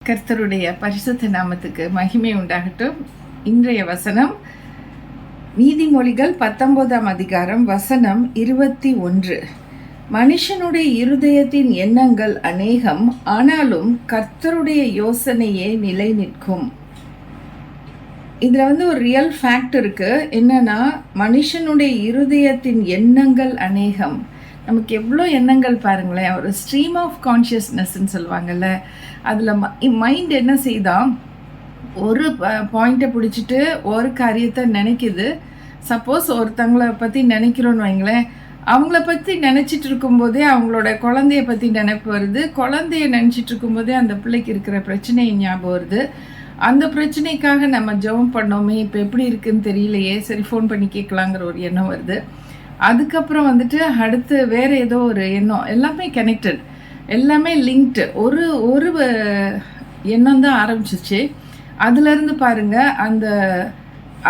கர்த்தருடைய பரிசுத்த நாமத்துக்கு மகிமை உண்டாகட்டும். இன்றைய வசனம் நீதிமொழிகள் 19ஆம் அதிகாரம் வசனம் 21. மனுஷனுடைய இருதயத்தின் எண்ணங்கள் அநேகம், ஆனாலும் கர்த்தருடைய யோசனையே நிலை நிற்கும். இதில் ஒரு ரியல் ஃபேக்ட் இருக்கு. என்னன்னா, மனுஷனுடைய இருதயத்தின் எண்ணங்கள் அநேகம். நமக்கு எவ்வளோ எண்ணங்கள் பாருங்களேன். ஒரு ஸ்ட்ரீம் ஆஃப் கான்ஷியஸ்னஸ்ன்னு சொல்லுவாங்கள்ல, அதில் மைண்ட் என்ன செய்தால் ஒரு பாயிண்ட்டை பிடிச்சிட்டு ஒரு காரியத்தை நினைக்குது. சப்போஸ் ஒருத்தங்களை பற்றி நினைக்கிறோன்னு வைங்களேன், அவங்கள பற்றி நினச்சிட்டு இருக்கும்போதே அவங்களோட குழந்தைய பற்றி நினைப்பு வருது. குழந்தைய நினச்சிட்டு இருக்கும்போதே அந்த பிள்ளைக்கு இருக்கிற பிரச்சனை ஞாபகம் வருது. அந்த பிரச்சனைக்காக நம்ம ஜெபம் பண்ணோமே, இப்போ எப்படி இருக்குன்னு தெரியலையே, சரி ஃபோன் பண்ணி கேட்கலாங்கிற ஒரு எண்ணம் வருது. அதுக்கப்புறம் அடுத்து வேறு ஏதோ ஒரு எண்ணம். எல்லாமே கனெக்டட், எல்லாமே லிங்க்டு. ஒரு எண்ணம் தான் ஆரம்பிச்சிச்சு. அதுலேருந்து பாருங்கள், அந்த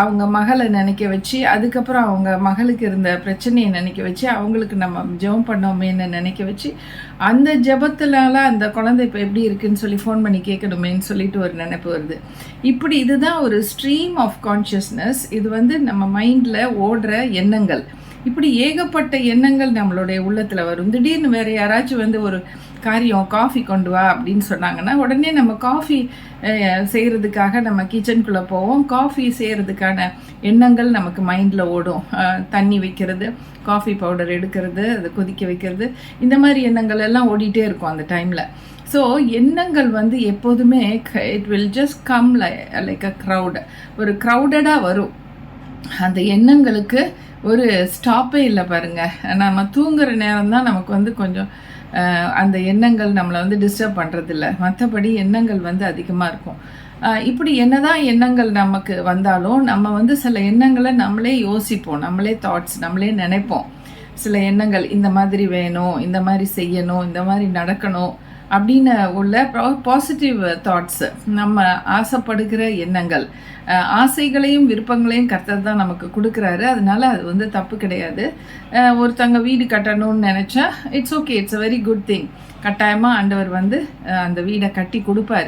அவங்க மகளை நினைக்க வச்சு, அதுக்கப்புறம் அவங்க மகளுக்கு இருந்த பிரச்சனையை நினைக்க வச்சு, அவங்களுக்கு நம்ம ஜெபம் பண்ணோமேன்னு நினைக்க வச்சு, அந்த ஜெபத்தினால அந்த குழந்தை இப்போ எப்படி இருக்குன்னு சொல்லி ஃபோன் பண்ணி கேட்கணுமேன்னு சொல்லிட்டு ஒரு நினைப்பு வருது. இப்படி இதுதான் ஒரு ஸ்ட்ரீம் ஆஃப் கான்ஷியஸ்னஸ். இது நம்ம மைண்டில் ஓடுற எண்ணங்கள். இப்படி ஏகப்பட்ட எண்ணங்கள் நம்மளுடைய உள்ளத்தில் வரும். திடீர்னு வேறு யாராச்சும் ஒரு காரியம், காஃபி கொண்டு வா அப்படின்னு சொன்னாங்கன்னா, உடனே நம்ம காஃபி செய்கிறதுக்காக நம்ம கிச்சனுக்குள்ளே போவோம். காஃபி செய்கிறதுக்கான எண்ணங்கள் நமக்கு மைண்டில் ஓடும். தண்ணி வைக்கிறது, காஃபி பவுடர் எடுக்கிறது, அதை கொதிக்க வைக்கிறது, இந்த மாதிரி எண்ணங்கள் எல்லாம் ஓடிட்டே இருக்கும் அந்த டைமில். ஸோ எண்ணங்கள் எப்போதுமே it will just come like a crowd. ஒரு க்ரௌடடாக வரும். அந்த எண்ணங்களுக்கு ஒரு ஸ்டாப்பே இல்லை பாருங்கள். நம்ம தூங்குகிற நேரம் தான் நமக்கு கொஞ்சம் அந்த எண்ணங்கள் நம்மளை டிஸ்டர்ப் பண்ணுறதில்ல. மற்றபடி எண்ணங்கள் அதிகமாக இருக்கும். இப்படி என்னதான் எண்ணங்கள் நமக்கு வந்தாலும் நம்ம சில எண்ணங்களை நம்மளே யோசிப்போம், நம்மளே தாட்ஸ் நம்மளே நினைப்போம். சில எண்ணங்கள் இந்த மாதிரி வேணும், இந்த மாதிரி செய்யணும், இந்த மாதிரி நடக்கணும் அப்படின்னு உள்ள பாசிட்டிவ் தாட்ஸு, நம்ம ஆசைப்படுகிற எண்ணங்கள். ஆசைகளையும் விருப்பங்களையும் கர்த்தர் தான் நமக்கு கொடுக்குறாரு. அதனால அது தப்பு கிடையாது. ஒருத்தங்க வீடு கட்டணும்னு நினச்சா it's okay, it's a very good thing. கட்டாயமாக ஆண்டவர் அந்த வீடை கட்டி கொடுப்பாரு.